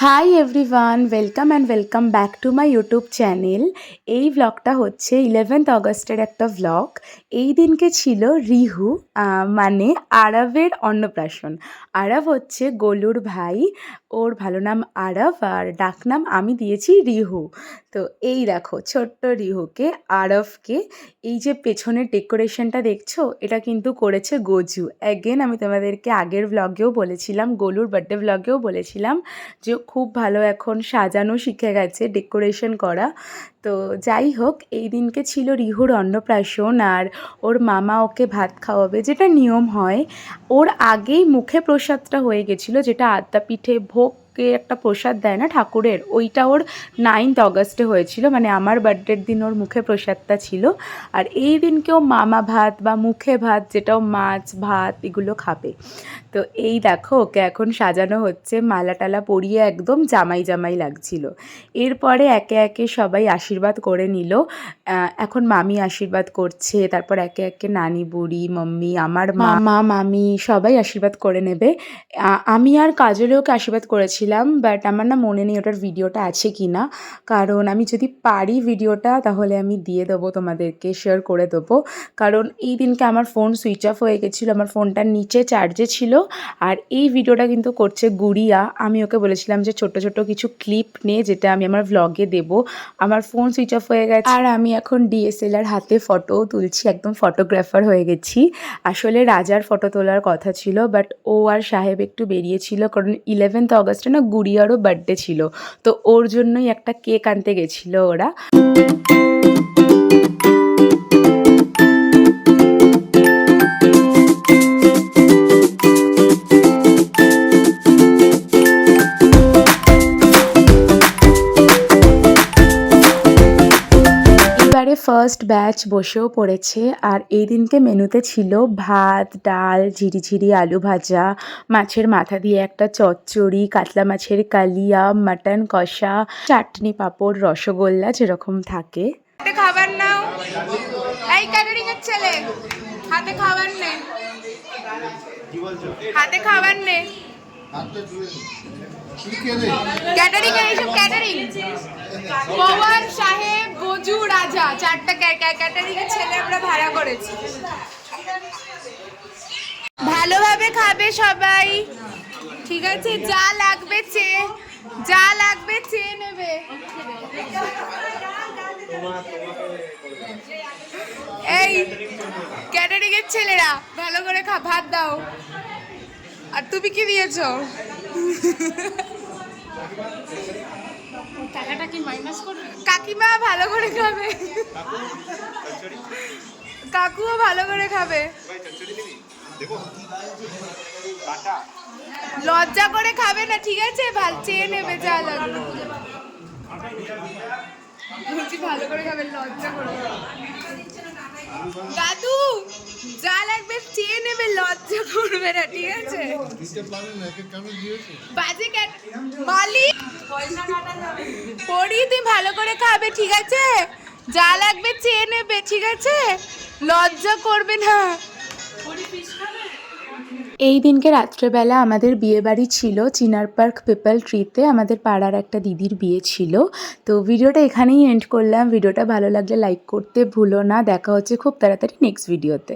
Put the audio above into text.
Hi everyone, welcome and welcome back to my YouTube channel. এই ব্লগটা হচ্ছে 11th অগস্টের একটা ব্লগ। এই দিনকে ছিল রিহু মানে আরবের অন্নপ্রাশন। আরব হচ্ছে গোলুর ভাই, ওর ভালো নাম আরব আর ডাকনাম আমি দিয়েছি রিহু। তো এই দেখো ছোট্ট রিহুকে, আরবকে। এই যে পেছনের ডেকোরেশনটা দেখছো, এটা কিন্তু করেছে গজু। অ্যাগেন আমি তোমাদেরকে আগের ব্লগেও বলেছিলাম, গোলুর বার্থডে ব্লগেও বলেছিলাম যে খুব ভালো এখন সাজানো শিখে গেছে, ডেকোরেশন করা। তো যাই হোক, এই দিনকে ছিল রিহুর অন্নপ্রাশন আর ওর মামা ওকে ভাত খাওয়াবে, যেটা নিয়ম হয়। ওর আগেই মুখে প্রসাদটা হয়ে গেছিলো, যেটা আদ্যাপীঠে ভোগকে একটা প্রসাদ দেয় না ঠাকুরের, ওইটা ওর 9th অগস্টে হয়েছিল, মানে আমার বার্থডের দিন ওর মুখে প্রসাদটা ছিল। আর এই দিনকেও মামা ভাত বা মুখে ভাত, যেটাও মাছ ভাত এগুলো খাবে। তো এই দেখো ওকে এখন সাজানো হচ্ছে, মালা টালা পরিয়ে একদম জামাই জামাই লাগছিল। এরপরে একে একে সবাই আশীর্বাদ করে নিল। এখন মামি আশীর্বাদ করছে, তারপর একে একে নানি বুড়ি, মাম্মি, আমার মামা মামি সবাই আশীর্বাদ করে নেবে। আমি আর কাজলেও ওকে আশীর্বাদ করেছিলাম, বাট আমার না মনে নেই ওটার ভিডিওটা আছে কি না। কারণ আমি যদি পারি ভিডিওটা তাহলে আমি দিয়ে দেবো তোমাদেরকে, শেয়ার করে দেবো। কারণ এই দিনকে আমার ফোন সুইচ অফ হয়ে গেছিলো, আমার ফোনটার নিচে চার্জে ছিল। আর এই ভিডিওটা কিন্তু করছে গুড়িয়া। আমি ওকে বলেছিলাম যে ছোট ছোট কিছু ক্লিপ নে, যেটা আমি আমার ভ্লগে দেব। আমার ফোন সুইচ অফ হয়ে গেছে আর আমি এখন ডিএসএলআর হাতে ফটোও তুলছি, একদম ফটোগ্রাফার হয়ে গেছি। আসলে রাজার ফটো তোলার কথা ছিল, বাট ও আর সাহেব একটু বেরিয়েছিল, কারণ 11th অগস্টে না গুড়িয়ারও বার্থডে ছিল। তো ওর জন্যই একটা কেক আনতে গেছিলো ওরা। ফার্স্ট ব্যাচ বসেও পড়েছে। আর এই দিনকে মেনুতে ছিল ভাত, ডাল, ঝিরিঝিরি আলু ভাজা, মাছের মাথা দিয়ে একটা চচ্চড়ি, কাতলা মাছের কালিয়া, মাটন কষা, চাটনি, পাঁপড়, রসগোল্লা যেরকম থাকে। খাবার নাও, এই ক্যাটারিং এর ছেলে, হাতে খাবার নে, হাতে খাবার নে। ক্যাটারিং এইসব ক্যাটারিং, পবন, সাহেব, গজু, রাজা, চারটা ক্যাটারিং এর ছেলে আমরা ভাড়া করেছি। ভালোভাবে খাবে সবাই, ঠিক আছে? যা লাগবে চেয়ে নেবে। এই ক্যাটারিং এর ছেলেরা ভালো করে ভাত দাও। আর তুমি কি দিয়েছো? কাকিমা ভালো করে খাবে, কাকুও ভালো করে খাবে। লজ্জা করে খাবে না, ঠিক আছে? চেয়ে নেবে যা লাগবে, ভালো করে খাবে, লজ্জা করে। দাদু যা লাগবে চেয়ে নেবে, লজ্জা করবে না, ঠিক আছে? বাজে মালিক পড়ি, তুই ভালো করে খাবে, ঠিক আছে? যা লাগবে চেয়ে নেবে, ঠিক আছে? লজ্জা করবে না। এই দিনকে রাত্রেবেলা আমাদের বিয়ে বাড়ি ছিল চিনার পার্ক পিপল ট্রিতে, আমাদের পাড়ার একটা দিদির বিয়ে ছিল। তো ভিডিওটা এখানেই এন্ড করলাম। ভিডিওটা ভালো লাগলে লাইক করতে ভুলো না। দেখা হচ্ছে খুব তাড়াতাড়ি নেক্সট ভিডিওতে।